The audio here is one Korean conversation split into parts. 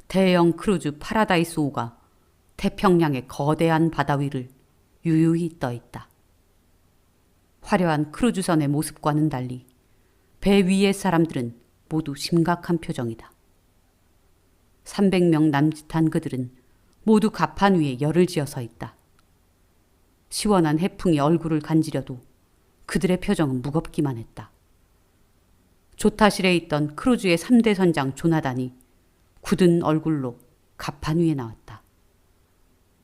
대형 크루즈 파라다이스 5가 태평양의 거대한 바다 위를 유유히 떠 있다. 화려한 크루즈선의 모습과는 달리 배 위의 사람들은 모두 심각한 표정이다. 300명 남짓한 그들은 모두 갑판 위에 열을 지어 서 있다. 시원한 해풍이 얼굴을 간지려도 그들의 표정은 무겁기만 했다. 조타실에 있던 크루즈의 3대 선장 조나단이 굳은 얼굴로 갑판 위에 나왔다.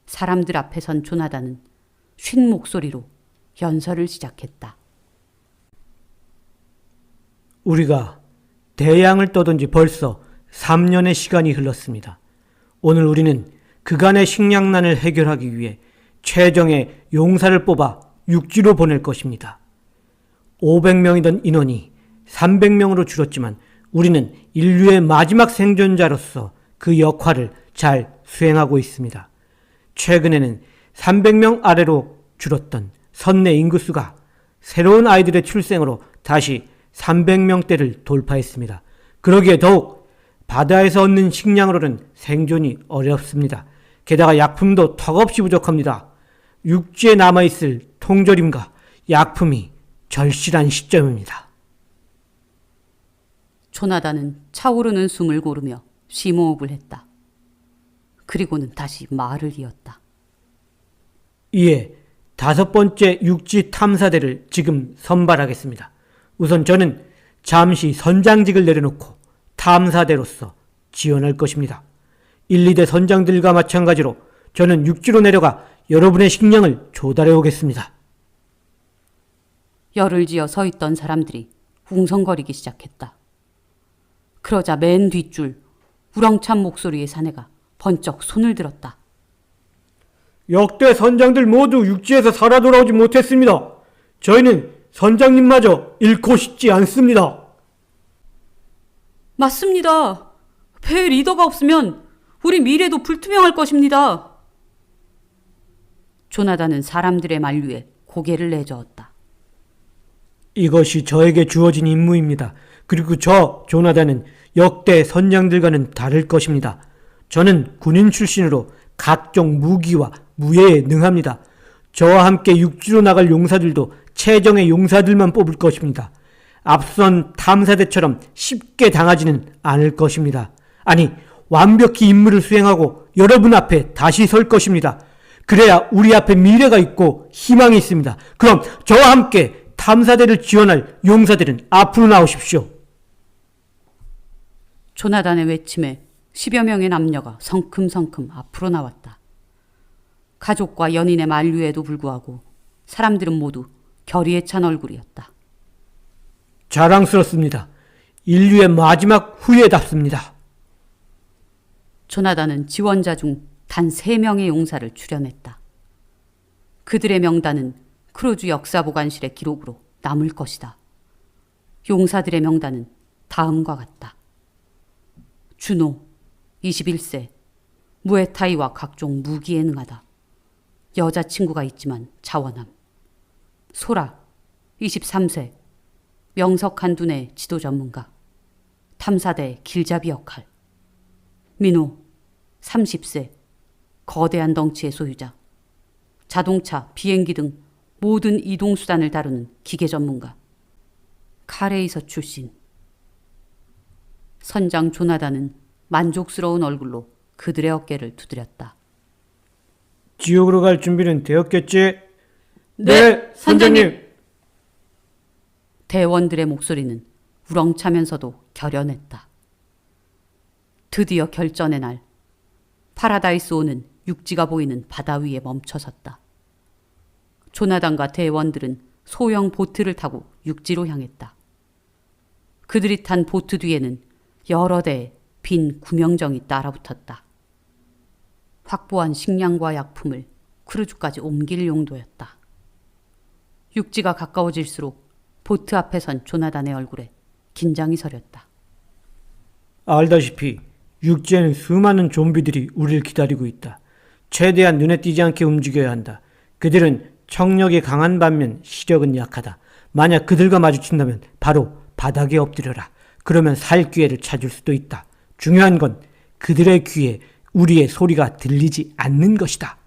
사람들 앞에 선 조나단은 쉰 목소리로 연설을 시작했다. 우리가 대양을 떠돈 지 벌써 3년의 시간이 흘렀습니다. 오늘 우리는 그간의 식량난을 해결하기 위해 최정의 용사를 뽑아 육지로 보낼 것입니다. 500명이던 인원이 300명으로 줄었지만 우리는 인류의 마지막 생존자로서 그 역할을 잘 수행하고 있습니다. 최근에는 300명 아래로 줄었던 선내 인구수가 새로운 아이들의 출생으로 다시 300명대를 돌파했습니다. 그러기에 더욱 바다에서 얻는 식량으로는 생존이 어렵습니다. 게다가 약품도 턱없이 부족합니다. 육지에 남아있을 통조림과 약품이 절실한 시점입니다. 조나단은 차오르는 숨을 고르며 심호흡을 했다. 그리고는 다시 말을 이었다. 이에 5번째 육지 탐사대를 지금 선발하겠습니다. 우선 저는 잠시 선장직을 내려놓고 탐사대로서 지원할 것입니다. 1, 2대 선장들과 마찬가지로 저는 육지로 내려가 여러분의 식량을 조달해 오겠습니다. 열을 지어 서 있던 사람들이 웅성거리기 시작했다. 그러자 맨 뒷줄 우렁찬 목소리의 사내가 번쩍 손을 들었다. 역대 선장들 모두 육지에서 살아 돌아오지 못했습니다. 저희는 선장님마저 잃고 싶지 않습니다. 맞습니다. 배 리더가 없으면 우리 미래도 불투명할 것입니다. 조나단은 사람들의 만류에 고개를 내저었다. 이것이 저에게 주어진 임무입니다. 그리고 저 조나단은 역대 선장들과는 다를 것입니다. 저는 군인 출신으로 각종 무기와 무예에 능합니다. 저와 함께 육지로 나갈 용사들도 최정의 용사들만 뽑을 것입니다. 앞선 탐사대처럼 쉽게 당하지는 않을 것입니다. 아니, 완벽히 임무를 수행하고 여러분 앞에 다시 설 것입니다. 그래야 우리 앞에 미래가 있고 희망이 있습니다. 그럼 저와 함께 탐사대를 지원할 용사들은 앞으로 나오십시오. 조나단의 외침에 10여 명의 남녀가 성큼성큼 앞으로 나왔다. 가족과 연인의 만류에도 불구하고 사람들은 모두 결의에 찬 얼굴이었다. 자랑스럽습니다. 인류의 마지막 후예답습니다. 조나단은 지원자 중 단 3명의 용사를 출연했다. 그들의 명단은 크루즈 역사보관실의 기록으로 남을 것이다. 용사들의 명단은 다음과 같다. 준호, 21세, 무에타이와 각종 무기에 능하다. 여자친구가 있지만 자원함. 소라, 23세, 명석한 두뇌 지도 전문가. 탐사대 길잡이 역할. 민호, 30세, 거대한 덩치의 소유자. 자동차, 비행기 등 모든 이동수단을 다루는 기계 전문가. 카레이서 출신. 선장 조나단은 만족스러운 얼굴로 그들의 어깨를 두드렸다. 지옥으로 갈 준비는 되었겠지? 네, 선장님! 대원들의 목소리는 우렁차면서도 결연했다. 드디어 결전의 날, 파라다이스 5는 육지가 보이는 바다 위에 멈춰섰다. 조나단과 대원들은 소형 보트를 타고 육지로 향했다. 그들이 탄 보트 뒤에는 여러 대의 빈 구명정이 따라붙었다. 확보한 식량과 약품을 크루즈까지 옮길 용도였다. 육지가 가까워질수록 보트 앞에 선 조나단의 얼굴에 긴장이 서렸다. 알다시피 육지에는 수많은 좀비들이 우리를 기다리고 있다. 최대한 눈에 띄지 않게 움직여야 한다. 그들은 청력이 강한 반면 시력은 약하다. 만약 그들과 마주친다면 바로 바닥에 엎드려라. 그러면 살 기회를 찾을 수도 있다. 중요한 건 그들의 귀에 우리의 소리가 들리지 않는 것이다.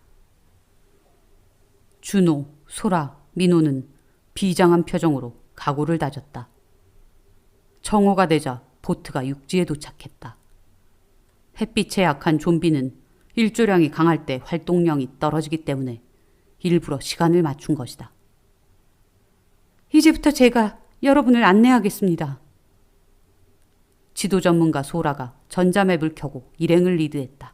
준호, 소라, 민호는 비장한 표정으로 각오를 다졌다. 정오가 되자 보트가 육지에 도착했다. 햇빛에 약한 좀비는 일조량이 강할 때 활동량이 떨어지기 때문에 일부러 시간을 맞춘 것이다. 이제부터 제가 여러분을 안내하겠습니다. 지도 전문가 소라가 전자맵을 켜고 일행을 리드했다.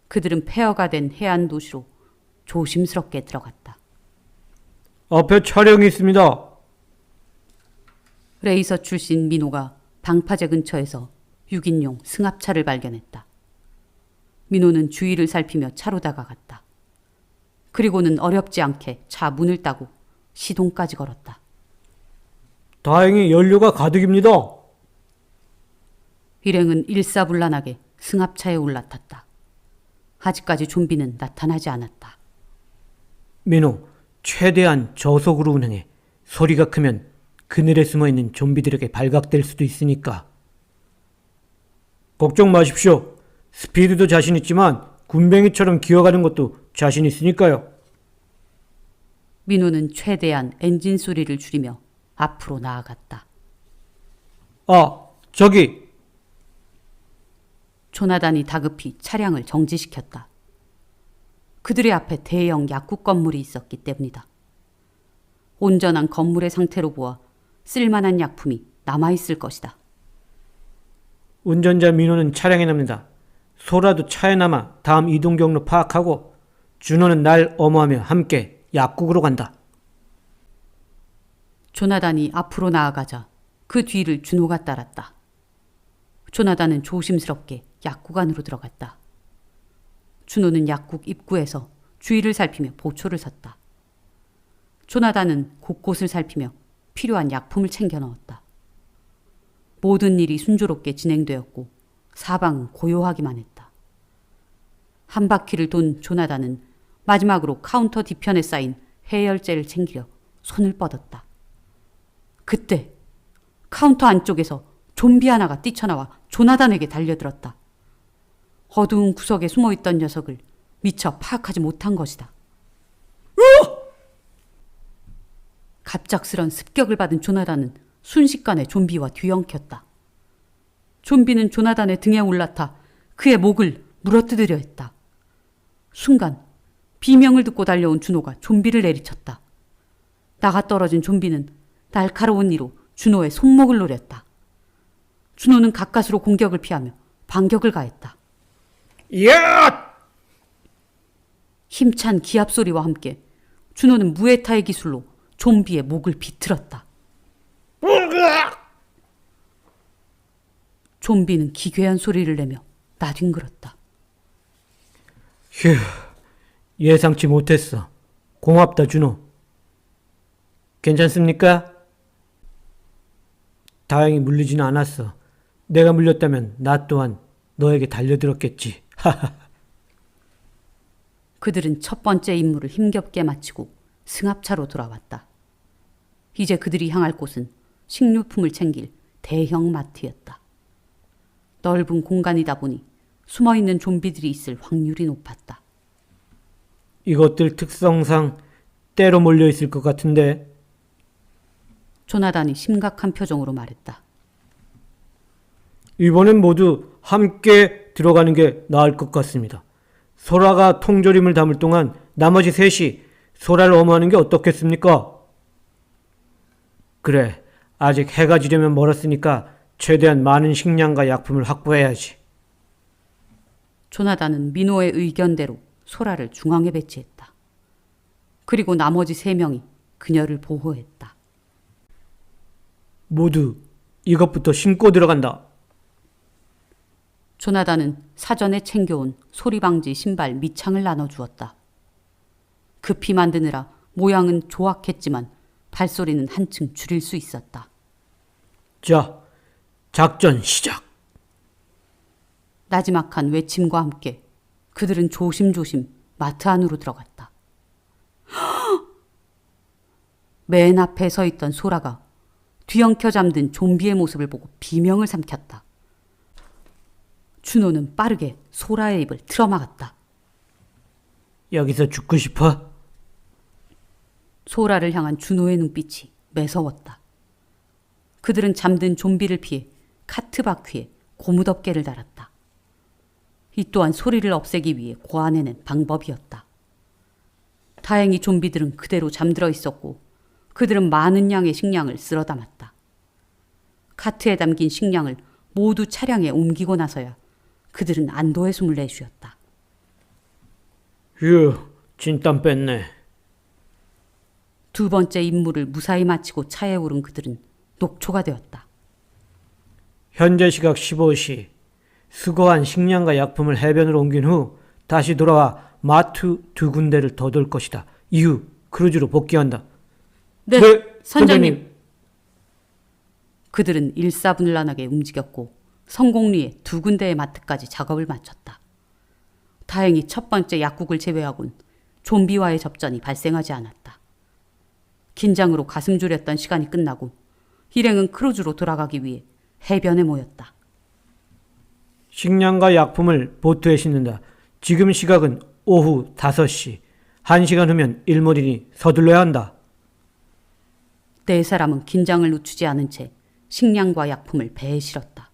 그들은 폐허가 된 해안 도시로 조심스럽게 들어갔다. 앞에 차량이 있습니다. 레이서 출신 민호가 방파제 근처에서 6인용 승합차를 발견했다. 민호는 주위를 살피며 차로 다가갔다. 그리고는 어렵지 않게 차 문을 따고 시동까지 걸었다. 다행히 연료가 가득입니다. 일행은 일사불란하게 승합차에 올라탔다. 아직까지 좀비는 나타나지 않았다. 민호, 최대한 저속으로 운행해. 소리가 크면 그늘에 숨어있는 좀비들에게 발각될 수도 있으니까. 걱정 마십시오. 스피드도 자신 있지만 군뱅이처럼 기어가는 것도 자신 있으니까요. 민호는 최대한 엔진 소리를 줄이며 앞으로 나아갔다. 아, 저기! 조나단이 다급히 차량을 정지시켰다. 그들의 앞에 대형 약국 건물이 있었기 때문이다. 온전한 건물의 상태로 보아 쓸만한 약품이 남아있을 것이다. 운전자 민호는 차량에 납니다. 소라도 차에 남아 다음 이동 경로 파악하고 준호는 날 엄호하며 함께 약국으로 간다. 조나단이 앞으로 나아가자 그 뒤를 준호가 따랐다. 조나단은 조심스럽게 약국 안으로 들어갔다. 준호는 약국 입구에서 주위를 살피며 보초를 섰다. 조나단은 곳곳을 살피며 필요한 약품을 챙겨 넣었다. 모든 일이 순조롭게 진행되었고 사방은 고요하기만 했다. 한 바퀴를 돈 조나단은 마지막으로 카운터 뒤편에 쌓인 해열제를 챙기려 손을 뻗었다. 그때 카운터 안쪽에서 좀비 하나가 뛰쳐나와 조나단에게 달려들었다. 어두운 구석에 숨어있던 녀석을 미처 파악하지 못한 것이다. 갑작스런 습격을 받은 조나단은 순식간에 좀비와 뒤엉켰다. 좀비는 조나단의 등에 올라타 그의 목을 물어뜯으려 했다. 순간 비명을 듣고 달려온 준호가 좀비를 내리쳤다. 나가 떨어진 좀비는 날카로운 이로 준호의 손목을 노렸다. 준호는 가까스로 공격을 피하며 반격을 가했다. 야! 힘찬 기합 소리와 함께 준호는 무에타이 기술로 좀비의 목을 비틀었다. 좀비는 기괴한 소리를 내며 나뒹굴었다. 휴, 예상치 못했어. 고맙다, 준호. 괜찮습니까? 다행히 물리지는 않았어. 내가 물렸다면 나 또한 너에게 달려들었겠지. 그들은 첫 번째 임무를 힘겹게 마치고 승합차로 돌아왔다. 이제 그들이 향할 곳은 식료품을 챙길 대형 마트였다. 넓은 공간이다 보니 숨어있는 좀비들이 있을 확률이 높았다. 이것들 특성상 때로 몰려있을 것 같은데. 조나단이 심각한 표정으로 말했다. 이번엔 모두 함께 들어가는 게 나을 것 같습니다. 소라가 통조림을 담을 동안 나머지 셋이 소라를 엄호하는 게 어떻겠습니까? 그래, 아직 해가 지려면 멀었으니까 최대한 많은 식량과 약품을 확보해야지. 조나단은 민호의 의견대로 소라를 중앙에 배치했다. 그리고 나머지 3명이 그녀를 보호했다. 모두 이것부터 신고 들어간다. 조나단은 사전에 챙겨온 소리방지 신발 밑창을 나눠주었다. 급히 만드느라 모양은 조악했지만 발소리는 한층 줄일 수 있었다. 자, 작전 시작. 나지막한 외침과 함께 그들은 조심조심 마트 안으로 들어갔다. 맨 앞에 서 있던 소라가 뒤엉켜 잠든 좀비의 모습을 보고 비명을 삼켰다. 준호는 빠르게 소라의 입을 틀어막았다. 여기서 죽고 싶어? 소라를 향한 준호의 눈빛이 매서웠다. 그들은 잠든 좀비를 피해 카트 바퀴에 고무덮개를 달았다. 이 또한 소리를 없애기 위해 고안해낸 방법이었다. 다행히 좀비들은 그대로 잠들어 있었고 그들은 많은 양의 식량을 쓸어 담았다. 카트에 담긴 식량을 모두 차량에 옮기고 나서야 그들은 안도의 숨을 내쉬었다. 휴, 진땀 뺐네. 두 번째 임무를 무사히 마치고 차에 오른 그들은 녹초가 되었다. 현재 시각 15시. 수거한 식량과 약품을 해변으로 옮긴 후 다시 돌아와 마트 2군데를 더 돌 것이다. 이후 크루즈로 복귀한다. 네, 선장님. 그들은 일사분란하게 움직였고 성공리의 2군데의 마트까지 작업을 마쳤다. 다행히 첫 번째 약국을 제외하곤 좀비와의 접전이 발생하지 않았다. 긴장으로 가슴 졸였던 시간이 끝나고 일행은 크루즈로 돌아가기 위해 해변에 모였다. 식량과 약품을 보트에 싣는다. 지금 시각은 오후 5시. 1시간 후면 일몰이니 서둘러야 한다. 네 사람은 긴장을 늦추지 않은 채 식량과 약품을 배에 실었다.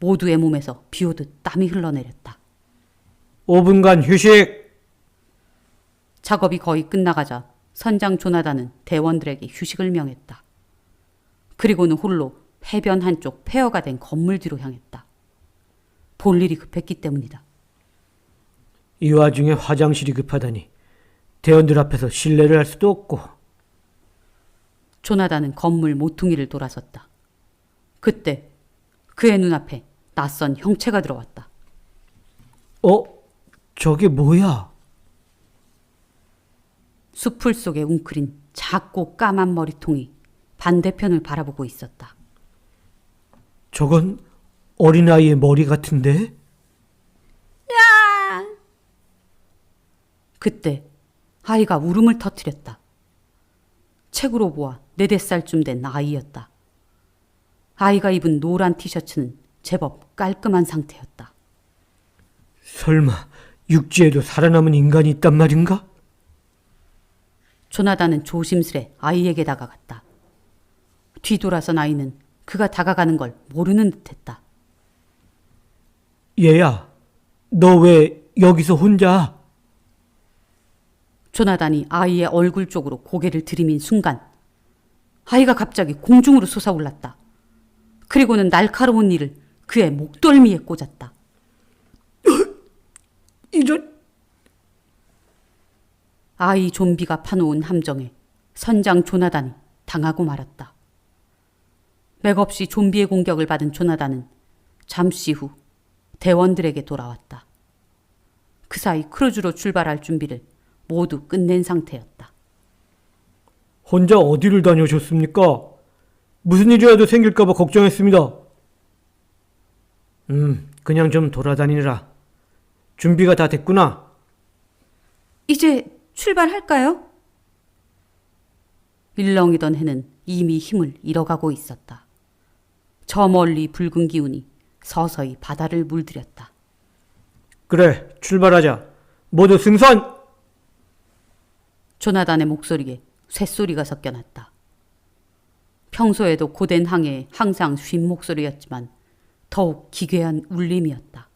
모두의 몸에서 비오듯 땀이 흘러내렸다. 5분간 휴식! 작업이 거의 끝나가자 선장 조나단은 대원들에게 휴식을 명했다. 그리고는 홀로 해변 한쪽 폐허가 된 건물 뒤로 향했다. 볼 일이 급했기 때문이다. 이 와중에 화장실이 급하다니. 대원들 앞에서 실례를 할 수도 없고. 조나단은 건물 모퉁이를 돌아섰다. 그때 그의 눈앞에 낯선 형체가 들어왔다. 저게 뭐야? 숲풀 속에 웅크린 작고 까만 머리통이 반대편을 바라보고 있었다. 저건 어린아이의 머리 같은데? 그때 아이가 울음을 터뜨렸다. 책으로 보아 4-5살쯤 된 아이였다. 아이가 입은 노란 티셔츠는 제법 깔끔한 상태였다. 설마 육지에도 살아남은 인간이 있단 말인가? 조나단은 조심스레 아이에게 다가갔다. 뒤돌아선 아이는 그가 다가가는 걸 모르는 듯했다. 얘야, 너 왜 여기서 혼자? 조나단이 아이의 얼굴 쪽으로 고개를 들이민 순간 아이가 갑자기 공중으로 솟아올랐다. 그리고는 날카로운 이를 그의 목덜미에 꽂았다. 이런... 아이 좀비가 파놓은 함정에 선장 조나단이 당하고 말았다. 맥없이 좀비의 공격을 받은 조나단은 잠시 후 대원들에게 돌아왔다. 그 사이 크루즈로 출발할 준비를 모두 끝낸 상태였다. 혼자 어디를 다녀오셨습니까? 무슨 일이라도 생길까봐 걱정했습니다. 그냥 좀 돌아다니느라. 준비가 다 됐구나. 이제 출발할까요? 일렁이던 해는 이미 힘을 잃어가고 있었다. 저 멀리 붉은 기운이 서서히 바다를 물들였다. 그래, 출발하자. 모두 승선! 조나단의 목소리에 쇳소리가 섞여났다. 평소에도 고된 항해에 항상 쉰 목소리였지만 더욱 기괴한 울림이었다.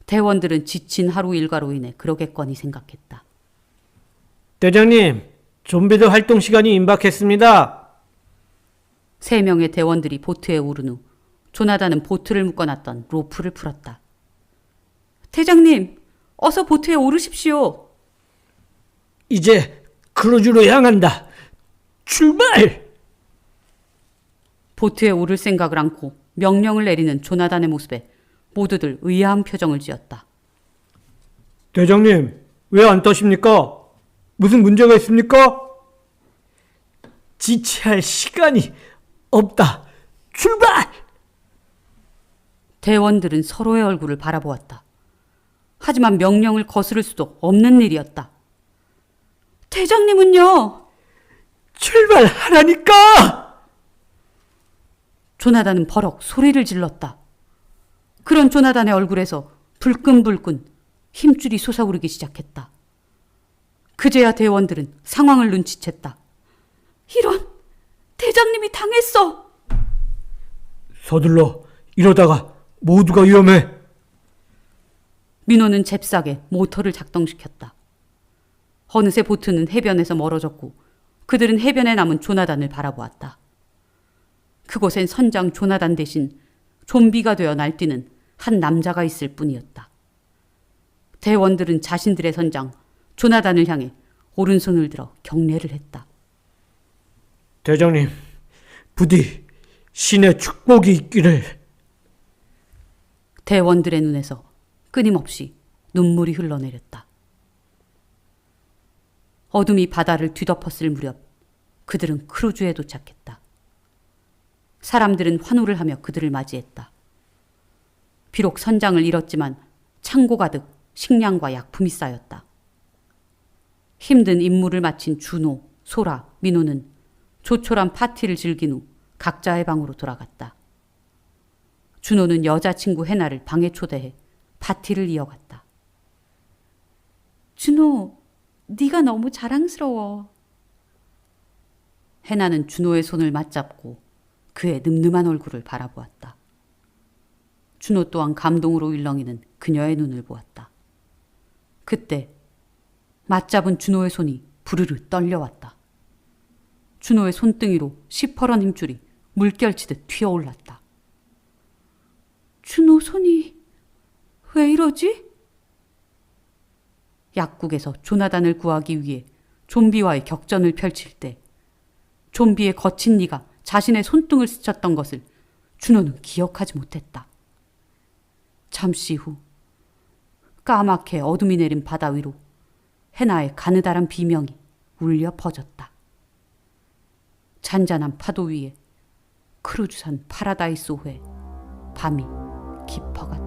대원들은 지친 하루 일과로 인해 그러겠거니 생각했다. 대장님, 좀비들 활동 시간이 임박했습니다. 3명의 대원들이 보트에 오른 후 조나단은 보트를 묶어놨던 로프를 풀었다. 대장님, 어서 보트에 오르십시오. 이제 크루즈로 향한다. 출발! 보트에 오를 생각을 않고 명령을 내리는 조나단의 모습에 모두들 의아한 표정을 지었다. 대장님, 왜 안 떠십니까? 무슨 문제가 있습니까? 지체할 시간이 없다. 출발! 대원들은 서로의 얼굴을 바라보았다. 하지만 명령을 거스를 수도 없는 일이었다. 대장님은요? 출발하라니까! 조나단은 버럭 소리를 질렀다. 그런 조나단의 얼굴에서 불끈불끈 힘줄이 솟아오르기 시작했다. 그제야 대원들은 상황을 눈치챘다. 이런! 대장님이 당했어! 서둘러. 이러다가 모두가 위험해. 민호는 잽싸게 모터를 작동시켰다. 어느새 보트는 해변에서 멀어졌고 그들은 해변에 남은 조나단을 바라보았다. 그곳엔 선장 조나단 대신 좀비가 되어 날뛰는 한 남자가 있을 뿐이었다. 대원들은 자신들의 선장 조나단을 향해 오른손을 들어 경례를 했다. 대장님, 부디 신의 축복이 있기를. 대원들의 눈에서 끊임없이 눈물이 흘러내렸다. 어둠이 바다를 뒤덮었을 무렵 그들은 크루즈에 도착했다. 사람들은 환호를 하며 그들을 맞이했다. 비록 선장을 잃었지만 창고 가득 식량과 약품이 쌓였다. 힘든 임무를 마친 준호, 소라, 민호는 조촐한 파티를 즐긴 후 각자의 방으로 돌아갔다. 준호는 여자친구 해나를 방에 초대해 파티를 이어갔다. 준호, 네가 너무 자랑스러워. 해나는 준호의 손을 맞잡고 그의 늠름한 얼굴을 바라보았다. 준호 또한 감동으로 일렁이는 그녀의 눈을 보았다. 그때 맞잡은 준호의 손이 부르르 떨려왔다. 준호의 손등위로 시퍼런 힘줄이 물결치듯 튀어올랐다. 준호 손이 왜 이러지? 약국에서 조나단을 구하기 위해 좀비와의 격전을 펼칠 때 좀비의 거친 니가 자신의 손등을 스쳤던 것을 준호는 기억하지 못했다. 잠시 후 까맣게 어둠이 내린 바다 위로 해나의 가느다란 비명이 울려 퍼졌다. 잔잔한 파도 위에 크루즈선 파라다이스 호에 밤이 깊어갔다.